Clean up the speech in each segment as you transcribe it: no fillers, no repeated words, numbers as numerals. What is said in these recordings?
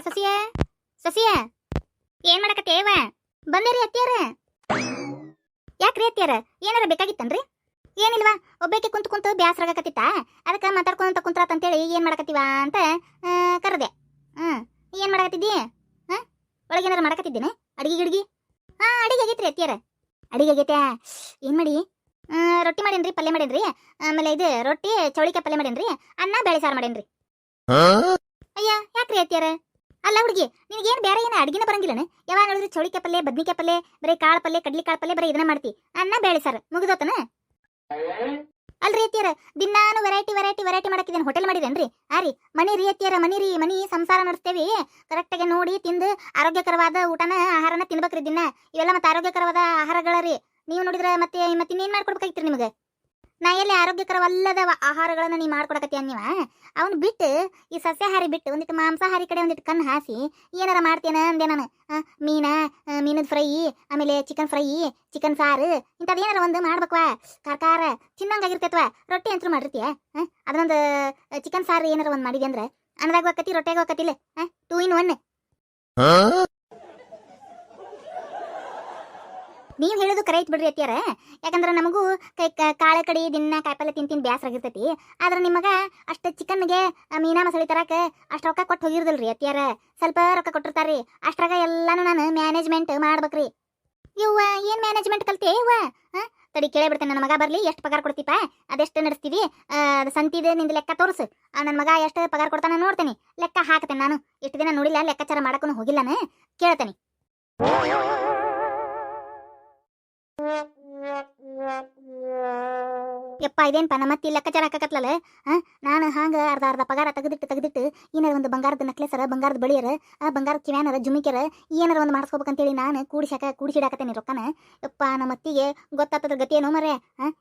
ಸಸಿಯ ಸಸಿಯ ಏನ್ ಮಾಡಕತ್ತೇವ ಬಂದೇರಿ ಅತ್ತಿಯಾರ ಯಾಕ್ರಿ ಅತ್ತಿಯಾರ ಏನಾರ ಬೇಕಾಗಿತ್ತನ್ರಿ ಏನಿಲ್ವಾ ಒಬ್ಬಾಕಿ ಕುಂತು ಬ್ಯಾಸರಾಗಕತ್ತಿತ್ತ ಅದಕ್ಕೆ ಮಾತಾಡ್ಕೊಂತ ಕುಂತ್ರಾತ ಅಂತೇಳಿ ಏನ್ ಮಾಡಕತ್ತೀವ ಅಂತ ಕರೆದೆ ಏನ್ ಮಾಡಕತ್ತಿದ್ದಿ ಒಳಗೇನಾರ ಮಾಡಕತ್ತಿದ್ದೇನೆ ಅಡಿಗೆ ಗಿಡ್ಗಿ ಅಡಿಗೆ ಆಗೈತ್ರಿ ಅತ್ತಿಯಾರ ಅಡಿಗೆ ಆಗೈತೆ ಏನ್ ಮಾಡಿ ರೊಟ್ಟಿ ಮಾಡೇನ್ರಿ ಪಲ್ಯ ಮಾಡೇನ್ರಿ ಆಮೇಲೆ ಇದು ರೊಟ್ಟಿ ಚೌಳಿಕಾಯಿ ಪಲ್ಯ ಮಾಡೇನ್ರಿ ಅನ್ನ ಬೇಳೆ ಸಾರು ಮಾಡೇನ್ರಿ ಅಯ್ಯ ಯಾಕ್ರಿ ಅತ್ತಿಯಾರ ಅಲ್ಲ ಹುಡುಗಿ ನಿನಗೇನು ಬೇರೆ ಏನು ಅಡಿಗೆನ ಬರಂಗಿಲ್ಲನೆ ಯಾವಾಗ ನೋಡಿದ್ರೆ ಚೌಳಿಕಾಯಿ ಪಲ್ಯ ಬದ್ನಿಕಾಯಿ ಪಲ್ಯ ಬರೀ ಕಾಳು ಪಲ್ಯ ಕಡ್ಲಿ ಕಾಳು ಪಲ್ಯ ಬರೀ ಇದನ್ನ ಮಾಡ್ತಿ ಅನ್ನ ಬೇಳೆ ಸಾರು ಮುಗಿದೋತನ ಅಲ್ರಿ ಅತ್ತಿಯಾರ ದಿನಾನು ವೆರೈಟಿ ಮಾಡಕಿದ್ದೇನೆ ಹೋಟೆಲ್ ಮಾಡಿದೇನ್ರಿ ರೀ ಮನಿ ರೀ ಅತ್ತಿಯಾರ ಮನಿ ಸಂಸಾರ ನಡೆಸ್ತೇವಿ ಕರೆಕ್ಟಾಗಿ ನೋಡಿ ತಿಂದು ಆರೋಗ್ಯಕರವಾದ ಊಟನ ಆಹಾರನ ತಿನ್ಬೇಕ್ರಿ ದಿನ ಇವೆಲ್ಲ ಮತ್ತೆ ಆರೋಗ್ಯಕರವಾದ ಆಹಾರಗಳ ರೀ ನೀವು ನೋಡಿದ್ರೆ ಮತ್ತೆ ಇನ್ನೇನ್ ಮಾಡ್ಕೊಡ್ಬೇಕಾಗಿತ್ರಿ ನಿಮಗೆ ನಾ ಎಲ್ಲಿ ಆರೋಗ್ಯಕರವಲ್ಲದ ಆಹಾರಗಳನ್ನ ನೀ ಮಾಡ್ಕೊಡಕತ್ತೀಯ ನೀವ ಅವ್ನು ಬಿಟ್ಟು ಈ ಸಸ್ಯಾಹಾರಿ ಬಿಟ್ಟು ಒಂದಿಟ್ಟು ಮಾಂಸಾಹಾರಿ ಕಡೆ ಒಂದಿಟ್ಟು ಕಣ್ಣು ಹಾಸಿ ಏನಾರ ಮಾಡ್ತೇನೆ ಅಂದೆ ನಾನು ಮೀನದ ಫ್ರೈ ಆಮೇಲೆ ಚಿಕನ್ ಫ್ರೈ ಚಿಕನ್ ಸಾರು ಇಂಥದ್ದು ಏನಾರ ಒಂದು ಮಾಡ್ಬೇಕವಾ ಕಾರ್ಕಾರ ತಿನ್ನಂಗಾಗಿರ್ತೈತ್ವ ರೊಟ್ಟಿ ಅಂತೂ ಮಾಡಿರ್ತೀಯ ಅದೊಂದು ಚಿಕನ್ ಸಾರು ಏನಾರ ಒಂದು ಮಾಡಿದೆ ಅಂದ್ರೆ ಅನ್ನದಾಗ ಹೋಗತಿ ರೊಟ್ಟೆಗೆ ಹೋಗತಿಲ್ಲ 2 in 1 ನೀವು ಹೇಳೋದು ಕರೆ ಐತ್ ಬಿಡ್ರಿ ಅತ್ತಿಯಾರ ಯಾಕಂದ್ರೆ ನಮಗೂ ಕಾಳೆ ಕಡಿ ದಿನ ಕಾಯಿಪಲ್ಲೆ ತಿಂದು ಬ್ಯಾಸರಾಗಿರ್ತೈತಿ ಆದ್ರೆ ನಿಮಗ ಅಷ್ಟು ಚಿಕನ್ಗೆ ಮೀನಾ ಮಸಾಲೆ ತರಕ ಅಷ್ಟು ರೊಕ್ಕ ಕೊಟ್ಟು ಹೋಗಿರ್ದಲ್ರಿ ಅತ್ತಿಯಾರ ಸ್ವಲ್ಪ ರೊಕ್ಕ ಕೊಟ್ಟಿರ್ತಾರ್ರಿ ಅಷ್ಟ್ರಾಗ ಎಲ್ಲಾನು ನಾನು ಮ್ಯಾನೇಜ್ಮೆಂಟ್ ಮಾಡ್ಬೇಕ್ರಿ ಇವ್ವ ಏನ್ ಮ್ಯಾನೇಜ್ಮೆಂಟ್ ಕಲ್ತೇ ಇವ್ವ ತಡಿ ಕೇಳೇ ಬಿಡ್ತೇನೆ ನನ್ನ ಮಗ ಬರ್ಲಿ ಎಷ್ಟು ಪಗಾರ ಕೊಡ್ತೀಪ ಅದೆಷ್ಟು ನಡೆಸ್ತೀವಿ ಸಂತಿದೆ ನಿಂದು ಲೆಕ್ಕ ತೋರಿಸು ನನ್ನ ಮಗ ಎಷ್ಟು ಪಗಾರ ಕೊಡ್ತಾನೆ ನೋಡ್ತೇನೆ ಲೆಕ್ಕ ಹಾಕ್ತೇನೆ ನಾನು ಎಷ್ಟು ದಿನ ನೋಡಿಲ್ಲ ಲೆಕ್ಕಾಚಾರ ಮಾಡಕ್ಕೂ ಹೋಗಿಲ್ಲಾನು ಕೇಳ್ತೇನೆ ಯಪ್ಪ ಇದೇನ್ಪ ನಮ್ಮತ್ತಿ ಲೆಕ್ಕಾಚಾರ ಹಾಕಕತ್ಲಲ್ಲ ನಾನು ಹಾಂಗ ಅರ್ಧ ಪಗಾರ ತೆಗೆದಿಟ್ಟು ಏನಾರ ಒಂದು ಬಂಗಾರದ ನಕ್ಲೆಸರ ಬಂಗಾರದ ಬಳಿಯರ ಬಂಗಾರದ ಕಿವ್ಯಾನರ ಜುಮಿಕೆರ ಏನಾರ ಒಂದು ಮಾಡಿಸ್ಕೋಬೇಕಂತೇಳಿ ನಾನು ಕೂಡಿಸಿಡಾಕತ್ತೇನೆ ರೊಕ್ಕನ ಯಪ್ಪ ನಮ್ಮತ್ತಿಗೆ ಗೊತ್ತಾಗ್ತದ ಗತಿ ಏನೋ ಮರೆ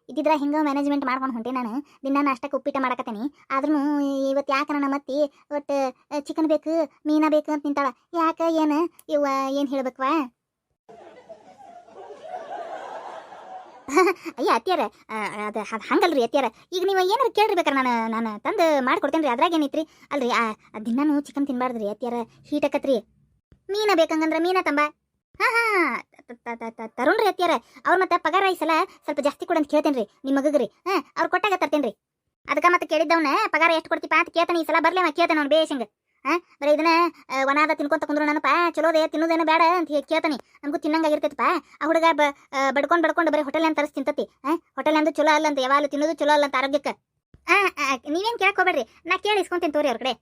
ಇದ್ದಿದ್ರ ಹಿಂಗ ಮ್ಯಾನೇಜ್ಮೆಂಟ್ ಮಾಡ್ಕೊಂಡು ಹೊಂಟೆ ನಾನು ದಿನ ಅಷ್ಟಕ್ಕೆ ಉಪ್ಪಿಟ ಮಾಡಕತ್ತೇನೆ ಆದ್ರೂ ಇವತ್ತು ಯಾಕೆ ನಮ್ಮತ್ತಿ ಒಟ್ಟು ಚಿಕನ್ ಬೇಕು ಮೀನಾ ಬೇಕು ಅಂತ ನಿಂತಾಳ ಯಾಕೆ ಏನು ಇವ ಏನು ಹೇಳ್ಬೇಕವಾ ಅಯ್ಯ ಅತ್ತಿಯಾರ ಅದು ಹಂಗಲ್ರಿ ಅತ್ತಿಯಾರ ಈಗ ನೀವು ಏನಾರು ಕೇಳ್ರಿ ಬೇಕಾರೆ ನಾನು ತಂದು ಮಾಡ್ಕೊಡ್ತೇನೆ ರೀ ಅದ್ರಾಗ ಏನೈತ್ರಿ ಅಲ್ರಿ ದಿನಾನು ಚಿಕನ್ ತಿನ್ಬಾರ್ದ್ರಿ ಅತ್ತಿಯಾರ ಹೀಟ್ ಆಕತ್ರಿ ಮೀನ ಬೇಕಂಗಂದ್ರೆ ಮೀನ ತಂಬ ತರುಣ್ರಿ ಅತ್ತಿಯಾರ ಅವ್ರ ಮತ್ತೆ ಪಗಾರ ಈ ಸಲ ಸ್ವಲ್ಪ ಜಾಸ್ತಿ ಕೊಡು ಅಂತ ಕೇಳ್ತೇನೆ ರೀ ನಿಮ್ಮ ಮಗಗ್ರಿ ಅವ್ರು ಕೊಟ್ಟಾಗ ತರ್ತೇನೆ ರೀ ಅದಕ್ಕೆ ಮತ್ತೆ ಕೇಳಿದ್ದವನ್ನ ಪಗಾರ ಎಷ್ಟು ಕೊಡ್ತೀಪ ಅಂತ ಕೇಳ್ತಾನೆ ಈ ಸಲ ಬರ್ಲಿ ಕೇಳ್ತೇನೆ ಅವ್ನು ಬೇಷಂಗ ಬರೀ ಇದನ್ನ ಒಣಾದ ತಿನ್ಕೊಂತ ಕುಂದ್ರು ನನಪ ಚಲೋದೇ ತಿನ್ನೋದೇನು ಬೇಡ ಅಂತ ಕೇಳ್ತಾನೆ ನಮಗೂ ತಿನ್ನಂಗಾಗಿರ್ತೈತಪ್ಪ ಆ ಹುಡುಗ ಬಡ್ಕೊಂಡು ಬರೀ ಹೋಟೆಲ್ ಅಂತ ತರಿಸಿ ತಿಂತತಿ ಹೋಟೆಲ್ ಅಂದು ಚಲೋ ಅಲ್ಲ ಅಂತ ಯಾವಾಗಲೂ ತಿನ್ನೋದು ಚಲೋ ಅಲ್ಲ ಅಂತ ಆರೋಗ್ಯಕ್ಕೆ ನೀವೇನು ಕೇಳಕ್ ಹೋಗ್ಬೇಡ್ರಿ ನಾ ಕೇಳಿ ಇಸ್ಕೊಂತೀನಿ ತೋರಿ ಅವ್ರ ಕಡೆ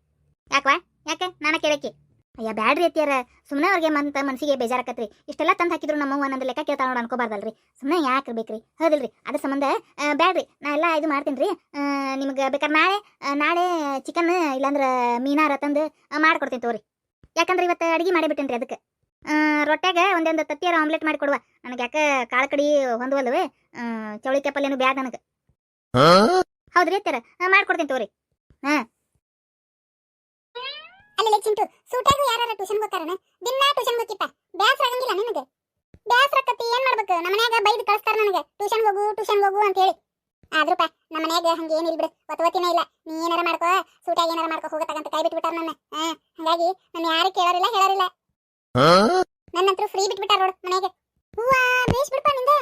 ಯಾಕೆ ನಾನು ಕೇಳಕ್ಕೆ ಅಯ್ಯ ಬ್ಯಾಡ್ರಿ ಅತ್ತಿಯಾರ ಸುಮ್ಮನೆ ಅವ್ರಿಗೆ ಮನಸ್ಸಿಗೆ ಬೇಜಾರಾಕತ್ರಿ ಇಷ್ಟೆಲ್ಲ ತಂದು ಹಾಕಿದ್ರು ನಮ್ಮವ್ವ ನಂದು ಲೆಕ್ಕ ಕೇಳ್ತಾ ನೋಡಿ ಅನ್ಕೋಬಾರ್ದಲ್ರಿ ಸುಮ್ಮನೆ ಯಾಕೆ ಬೇಕ್ರಿ ಹೌದಿಲ್ರಿ ಅದ್ರ ಸಂಬಂಧ ಬ್ಯಾಡ್ರಿ ನಾ ಎಲ್ಲ ಇದು ಮಾಡ್ತೀನಿ ರೀ ನಿಮ್ಗೆ ಬೇಕಾದ್ರೆ ನಾಳೆ ಚಿಕನ್ ಇಲ್ಲಾಂದ್ರೆ ಮೀನಾರ ತಂದು ಮಾಡ್ಕೊಡ್ತೀನಿ ತೋರಿ ಯಾಕಂದ್ರೆ ಇವತ್ತು ಅಡುಗೆ ಮಾಡಿಬಿಟ್ಟೇನಿ ರೀ ಅದಕ್ಕೆ ರೊಟ್ಯಾಗ ಒಂದೊಂದು ತತ್ತಿಯಾರ ಆಮ್ಲೆಟ್ ಮಾಡಿ ಕೊಡುವ ನನಗೆ ಯಾಕೆ ಕಾಳು ಕಡಿ ಹೊಂದುವಲ್ವೇ ಚೌಳಿಕಾಯಿ ಪಲ್ಯನೂ ಬ್ಯಾಡ ನನಗೆ ಹೌದ್ರಿ ಅತ್ತಿಯಾರ ಮಾಡ್ಕೊಡ್ತೀನಿ ತೋರಿ ಅಲ್ಲೇ ಚಿಂಟು ಸೂಟಾಗೂ ಯಾರು ಟ್ಯೂಷನ್ ಹೋಗ್ತಾರನ ದಿನ ಟ್ಯೂಷನ್ ಹೋಗಿಪ್ಪ ಬ್ಯಾಸರ ಆಗಂಗಿಲ್ಲ ನಿನಗೆ ಬ್ಯಾಸರ ಆಕತಿ ಏನ್ ಮಾಡ್ಬೇಕು ನಮ್ಮ ಮನ್ಯಾಗ ಬೈದು ಕಳಿಸ್ತಾರ ನನಗೆ ಟ್ಯೂಷನ್ ಹೋಗು ಅಂತ ಹೇಳಿ ಆದ್ರೂಪ ನಮ್ಮ ಮನ್ಯಾಗ ಹಂಗೆ ಏನಿಲ್ಲ ಬಿಡು ಒತ್ತವತ್ತಿನೇ ಇಲ್ಲ ನೀ ಏನಾರ ಮಾಡ್ಕೋ ಸೂಟಾಗಿ ಏನಾರ ಮಾಡ್ಕೋ ಹೋಗತ್ತಂತ ಕೈ ಬಿಟ್ಬಿಟ್ಟಾರ ನನ್ನ ಹಾಗಾಗಿ ನಾನು ಯಾರು ಕೇಳೋರಿಲ್ಲ ಹೇಳೋರಿಲ್ಲ ನನ್ನಂತರೂ ಫ್ರೀ ಬಿಟ್ಬಿಟ್ಟಾರ ನೋಡು ಮನೆಗೆ ಹೂವ ಬೇಸ್ ಬಿಡ್ಪ ನಿಂದ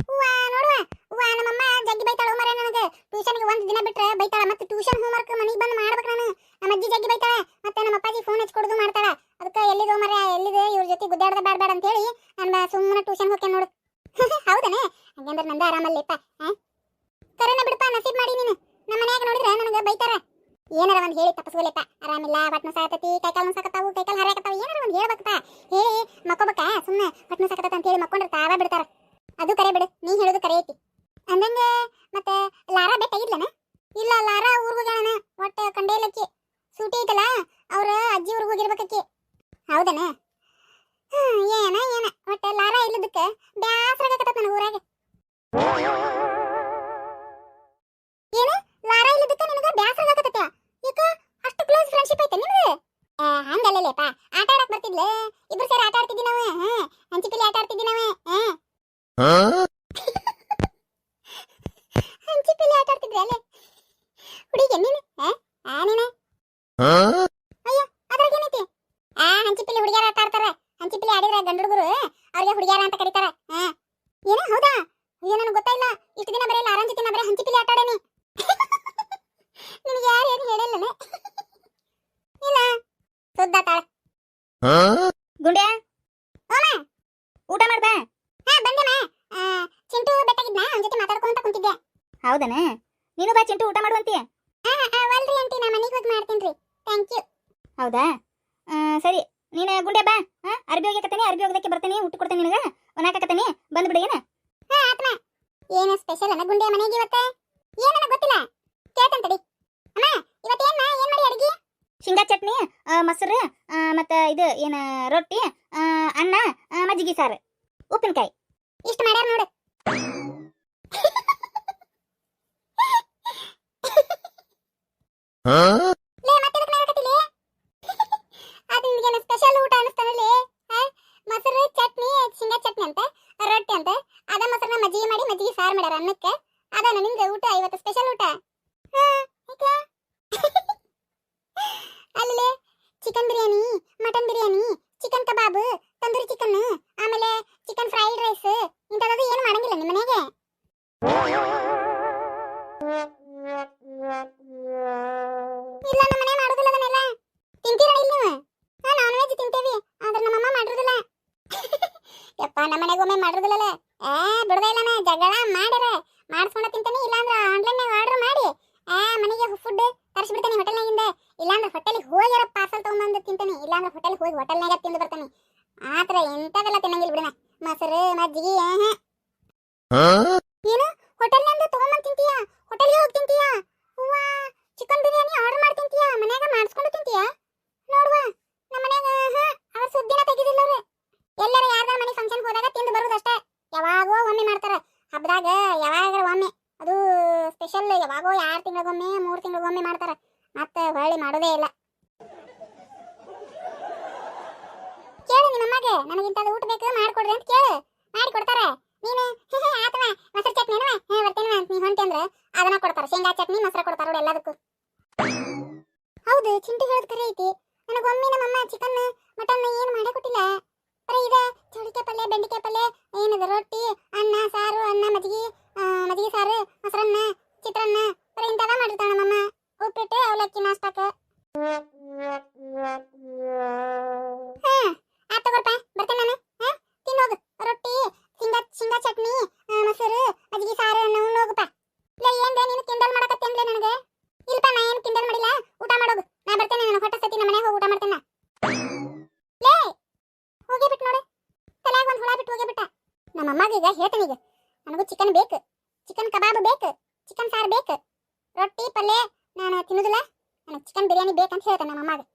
ಹೂವ ನೋಡುವ ಹೂವ ನಮ್ಮಮ್ಮ ಜಗ್ಗಿ ಬೈತಾಳ ಮರೆ ನನಗೆ ಟ್ಯೂಷನ್ಗೆ ಒಂದು ದಿನ ಬಿಟ್ರೆ ಬೈತಾಳ ಮತ್ತೆ ಟ್ಯೂಷನ್ ಹೋಮ್ವರ್ಕ್ ಮನೆಗೆ ಬಂದು ಮಾಡ್ಬೇಕು ನಾನು ನಮ್ಮ ಅಜ್ಜಿ ಜಗ್ಗಿ ಬೈತಾಳ ಮತ್ತೆ ನಮ್ಮ ಅಪ್ಪಾಜಿ ಫೋನ್ ಹಚ್ಕೊಡುದು ಮಾಡ್ತಾಳ ಅದಕ್ಕೆ ಎಲ್ಲಿದೆ ಮರೆ ಎಲ್ಲಿದೆ ಇವ್ರ ಜೊತೆ ಗುದ್ದಾಡದ ಬೇಡ ಅಂತ ಹೇಳಿ ನಾನು ಸುಮ್ಮನೆ ಟ್ಯೂಷನ್ ಹೋಗ್ತೇನೆ ನೋಡು ಹೌದನೇ ಹಂಗಂದ್ರೆ ನಂದ ಆರಾಮಲ್ಲಿಪ್ಪ ಕರೆನ ಬಿಡಪ್ಪ ನಸೀಬ್ ಮಾಡಿ ನೀನು ನಮ್ಮ ಮನ್ಯಾಗ ನೋಡಿದ್ರೆ ನನಗೆ ಬೈತಾರ ಏನಾರ ಒಂದು ಹೇಳಿ ತಪ್ಪಿಸ್ಕೊಲಿಪ್ಪ ಆರಾಮಿಲ್ಲ ಹೊಟ್ಟೆ ಸಾಕತಿ ಕೈಕಾಲು ಸಾಕತಾವು ಕೈಕಾಲು ಹರಿಯಾಕತ್ತಾವ ಏನಾರ ಒಂದು ಹೇಳ್ಬೇಕಪ್ಪ ಹೇಳಿ ಮಕ್ಕೋಬೇಕ ಸುಮ್ಮನೆ ಹೊಟ್ಟೆ ಸಾಕತ್ತ ಅಂತ ಹೇಳಿ ಮಕ್ಕೊಂಡ್ರೆ ತಾವ ಬಿಡ್ತಾರ ಅದು ಕರೆ ಬಿಡು ನೀ ಹೇಳೋದು ಕರೆ ಐತಿ ಅಂದಂಗ ಮತ್ತೆ ಲಾರಾ ಬೆಟ್ಟಾಗಿದ್ಲನ ಇಲ್ಲ ಲಾರಾ ಊರ್ಗ್ ಹೋಗ್ಯಾಳನ ಒಟ್ಟು ಕಂಡೇಲಕ್ಕಿ ಸೂಟಿ ಐತಲ್ಲ ಅವ್ರ ಅಜ್ಜಿ ಊರ್ಗ್ ಹೋಗಿರ್ಬೇಕಕ್ಕಿ ಹೌದನ ಏನ ಒಟ್ಟು ಲಾರಾ ಇಲ್ಲದಕ್ಕೆ ಬ್ಯಾಸರಾಗತ್ತ ನನಗೆ ಊರಾಗ ಏನು ಲಾರಾ ಇಲ್ಲದಕ್ಕೆ ನಿನಗೆ ಬ್ಯಾಸರಾಗತ್ತ ಯಾಕ ಅಷ್ಟು ಕ್ಲೋಸ್ ಫ್ರೆಂಡ್ಶಿಪ್ ಐತೆ ನಿಮ್ಗೆ ಹಂಗಲ್ಲಲೇಪ ಆಟ ಆಡಕ್ ಬರ್ತಿದ್ಲ ಇಬ್ರು ಸೇರಿ ಆಟ ಆಡ್ತಿದ್ವಿ ನಾವು ಹಂಚಿಪಿಲಿ ಆಟ ಆಡ್ತಿದ್ವಿ ನಾವು ಹಂಚಿಪಿಲಿ ಆಟ ಆಡ್ತಿದ್ವಿ ಅಲ್ಲೇ ಹುಡುಗಿ ನೀನು ನೀನು ಅಯ್ಯ ಅದ್ರಾಗ ಏನೈತಿ ಹಂಚಿಪಿಲಿ ಹುಡುಗಿಯರ ಆಟ ಆಡ್ತಾರ. ಹಂಚಿಪಿಲಿ ಆಡಿದ್ರೆ ಗಂಡು ಹುಡುಗರು ಅವ್ರಿಗೆ ಹುಡುಗಿಯರ ಅಂತ ಕರೀತಾರ. ಏನು ಹೌದಾ? ಅಯ್ಯೋ ನನಗೆ ಗೊತ್ತಾಯಿಲ್ಲ. ಇಷ್ಟು ದಿನ ಬರೀ ಆರಾಮ್ ಜೊತೆ ನಾ ಬರೀ ಹಂಚಿಪಿಲಿ ಆಟ ಆಡೇನಿ. ನಿನಗೆ ಯಾರು ಏನು ಹೇಳಿಲ್ಲನೆ? ಇಲ್ಲ ಸುದ್ದ ತಾಳ ಗುಂಡ್ಯಾ ಓಮ ಊಟ ಮಾಡ್ಬಾ. ಬಂದೆ ಮಾ. ಚಿಂಟು ಬೆಟ್ಟಾಗಿದ್ನ ಅವನ ಜೊತೆ ಮಾತಾಡ್ಕೊಂತ ಕುಂತಿದ್ದೆ. ಹೌದನ? ನೀನು ಬಾ ಚಿಂಟು ಊಟ ಮಾಡುವಂತಿ. ವಲ್ರಿ ಆಂಟಿ ನಾ ಮನೆಗೆ ಹೋಗಿ ಮಾಡ್ತೀನಿ. Thank you. ಹೌದಾ? ಸರಿ ನೀನು ಗುಂಡ್ಯಾ ಬಾ. ಅರ್ಬಿ ಹೋಗ್ಯಾಕತ್ತೀನಿ, ಅರ್ಬಿ ಹೋಗದಕ್ಕೆ ಬರ್ತೀನಿ, ಊಟ ಕೊಡ್ತೀನಿ ನಿನಗೆ. ಒಣಾಕತ್ತೀನಿ ಬಂದ್ಬಿಡಿ. ಏನು ಆತ್ಮ ಏನು ಸ್ಪೆಷಲ್ ಅನ್ನ ಗುಂಡೆ ಮನೆಗೆ ಇವತ್ತ? ಏನನ್ನ ಗೊತ್ತಿಲ್ಲ, ಕೇಳ್ತಂತಡಿ. ಅಮ್ಮ ಇವತ್ತೇನ ಏನ್ ಮಾಡಿ ಅಡಿಗೆ? ಶೇಂಗಾ ಚಟ್ನಿ, ಮೊಸರು, ಮತ್ತು ಇದು ಏನು ರೊಟ್ಟಿ, ಅನ್ನ, ಮಜ್ಜಿಗೆ ಸಾರು, ಉಪ್ಪಿನಕಾಯಿ ಇಷ್ಟು ಮಾಡ್ಯಾರ ನೋಡು. ಲೇ ಮತ್ತೆ ಇದಕ್ಕೆ ನಗಕತ್ತಿಲಿ? ಅದು ನಿನಗೇನು ಸ್ಪೆಷಲ್ ಊಟ ಅನಿಸ್ತಾನಲ್ಲಿ? ಮೊಸರು ಚಟ್ನಿ, ಶೇಂಗಾ ಚಟ್ನಿ ಅಂತ, ರೊಟ್ಟಿ ಅಂತ, ಅದ ಮೊಸರನ್ನ ಮಜ್ಜಿಗೆ ಮಾಡಿ ಮಜ್ಜಿಗೆ ಸಾರು ಮಾಡ್ಯಾರ ಅನ್ನಕ್ಕೆ. ಅದಾನ ನಿಮ್ದು ಊಟ ಇವತ್ತು ಸ್ಪೆಷಲ್ ಊಟ? ಅಲ್ಲಿ chicken biryani, mutton biryani, chicken kebab, tandoori chicken, ಆಮೇಲೆ ಚಿಕನ್ ಫ್ರೈಡ್ ರೈಸ್ ಇಂಥದ್ದು ಏನು ಮಾಡಂಗಿಲ್ಲ ನಿಮ್ಮ ಮನೆಗೆ? ಇಲ್ಲ ನಮ್ಮ ಮನೆ ಮಾಡೋದಿಲ್ಲ ಅದನ್ನೆಲ್ಲ. ತಿಂತೀರ ಇಲ್ಲ ನೀವು? ನಾನ್ ವೆಜ್ ತಿಂತೇವಿ, ಆದ್ರೆ ನಮ್ಮಮ್ಮ ಮಾಡಿರೋದಿಲ್ಲ. ಯಪ್ಪ ನಮ್ಮ ಮನೆಗೆ ಒಮ್ಮೆ ಮಾಡಿರೋದಿಲ್ಲಲ್ಲ. ಬಿಡದೇ ಇಲ್ಲ, ಜಗಳ ಮಾಡ್ಯಾರ ಮಾಡಿಸ್ಕೊಂಡ ತಿಂತಾನೆ. ಇಲ್ಲಾಂದ್ರೆ ಆನ್ಲೈನ್ನಾಗ ಆರ್ಡರ್ ಮಾಡಿ ಮನೆಗೆ ಫುಡ್ ತರಿಸ್ಬಿಡ್ತಾನೆ ಹೋಟೆಲ್ನಾಗಿಂದ. ಇಲ್ಲಾಂದ್ರೆ ಹೋಟೆಲಿಗೆ ಹೋಗ್ಯಾರ ಪಾರ್ಸಲ್ ತಗೊಂಬಂದು ತಿಂತಾನೆ. ಇಲ್ಲಾಂದ್ರೆ ಹೋಟೆಲ್ಗೆ ಹೋಗಿ ಹೋಟೆಲ್ನಾಗ ತಿಂದು ಬರ್ತಾನೆ. ಆತರ ಎಂಥದೆಲ್ಲ ತಿನ್ನಂಗಿಲ್ಲ ಬಿಡಣ. ಮೊಸರು ಮಜ್ಜಿಗೆ ಏನು ಹೋಟೆಲ್ನಿಂದ ತಗೊಂಬಂದು ತಿಂತೀಯಾ? ಹೋಟೆಲ್ಗೆ ಹೋಗಿ ತಿಂತೀಯಾ? ಹೂವಾ ಚಿಕನ್ ಬಿರಿಯಾನಿ ಆರ್ಡರ್ ಮಾಡಿ ತಿಂತೀಯಾ? ಮನ್ಯಾಗ ಮಾಡಿಸ್ಕೊಂಡು ತಿಂತೀಯಾ? ನೋಡುವ ನಮ್ಮ ಮನ್ಯಾಗ ಅವ್ರ ಸುದ್ದಿನ ತೆಗಿದಿಲ್ಲ ಅವ್ರು. ಎಲ್ಲರ ಯಾರ್ದಾರ ಮನೆ ಫಂಕ್ಷನ್ ಹೋದಾಗ ತಿಂದು ಬರೋದಷ್ಟೇ. ಯಾವಾಗೋ ಒಮ್ಮೆ ಮಾಡ್ತಾರ ಹಬ್ಬದಾಗ, ಯಾವಾಗ ಒಮ್ಮೆ. ಅದು ಸ್ಪೆಷಲ್ ಯಾವಾಗೋ 2 ತಿಂಗಳಿಗೊಮ್ಮೆ 3 ತಿಂಗಳಿಗೊಮ್ಮೆ ಮಾಡ್ತಾರ. ಮತ್ತೆ ಹೊಳ್ಳಿ ಮಾಡೋದೇ ಇಲ್ಲ. ಕೇಳು ನಿಮ್ಮಮ್ಮಗೆ ನನಗಿಂತದ ಊಟ ಬೇಕು ಮಾಡ್ಕೊಡ್ರಿ ಅಂತ ಕೇಳು, ಮಾಡಿ ಕೊಡ್ತಾರ. ನೀನು ಆತವ ಮೊಸರು ಚಟ್ನಿ ಬರ್ತೇನೆ ಅಂತ ನೀ ಹೊಂಟಿ ಅಂದ್ರೆ ಅದನ್ನ ಕೊಡ್ತಾರ. ಶೇಂಗಾ ಚಟ್ನಿ ಮೊಸರು ಕೊಡ್ತಾರ ನೋಡಿ ಎಲ್ಲದಕ್ಕೂ. ಹೌದು ಚಿಂಟು ಹೇಳೋದು ಕರೆ ಐತಿ. ನನಗೊಮ್ಮೆ ನಮ್ಮಮ್ಮ ಚಿಕನ್ ಮಟನ್ ಏನು ಮಾಡೇ ಕೊಟ್ಟಿಲ್ಲ. ಬರೀ ಇದೆ ಚೌಳಿಕಾಯಿ ಪಲ್ಯ, ಬೆಂಡಿಕಾಯಿ ಪಲ್ಯ, ಏನದ ರೊಟ್ಟಿ, ಅನ್ನ ಸಾರು, ಅನ್ನ ಮಜ್ಜಿಗೆ ಸಾರು, ಮೊಸರನ್ನ, ಚಿತ್ರಾನ್ನ, ಬರೀ ಇಂಥದ ಮಾಡಿರ್ತಾಳ ನಮ್ಮಮ್ಮ. ಉಪ್ಪಿಟ್ಟು ಅವಲಕ್ಕಿ ನಾಷ್ಟಕ್ಕೆ. ಆತ ತಗೋರ್ಪ ಬರ್ತೇನೆ ನಾನು. ತಿನ್ನೋಗು ರೊಟ್ಟಿ, ಶೇಂಗಾ ಚಟ್ನಿ, ಮೊಸರು ಮಜ್ಜಿಗೆ ಸಾರು ಉಣ್ಣೋಗಪ್ಪ. ಇಲ್ಲ ಏನ್ದೆ ನೀನು ಕಿಂಡಲ್ ಮಾಡಕತ್ತೇನ್ಲೆ ನನಗೆ? ಇಲ್ಪ ನಾ ಏನು ಕಿಂಡಲ್ ಮಾಡಿಲ್ಲ, ಊಟ ಮಾಡೋಗು. ನಾ ಬರ್ತೇನೆ, ನಾನು ಹೊಟ್ಟೆ ಸತಿ ನಮ್ಮ ಮನೆಗೆ ಹೋಗಿ ಊಟ ಮಾಡ್ತೇನೆ. ಲೇ ಹೋಗೇ ಬಿಟ್ಟು ನೋಡು, ತಲೆಯಾಗ ಒಂದು ಹುಳ ಬಿಟ್ಟು ಹೋಗೇ ಬಿಟ್ಟ. ನಮ್ಮ ಅಮ್ಮಗೆ ಈಗ ಹೇಳ್ತೇನೆ, ಈಗ ನನಗೂ ಚಿಕನ್ ಬೇಕು, ಚಿಕನ್ ಕಬಾಬ್ ಬೇಕು, ಚಿಕನ್ ಸಾರು ಬೇಕು, ರೊಟ್ಟಿ ಪಲ್ಯ ನಾನು ತಿನ್ನೋದಿಲ್ಲ, ನನಗೆ ಚಿಕನ್ ಬಿರಿಯಾನಿ ಬೇಕಂತ ಹೇಳ್ತೇನೆ ನಮ್ಮ ಅಮ್ಮಗೆ.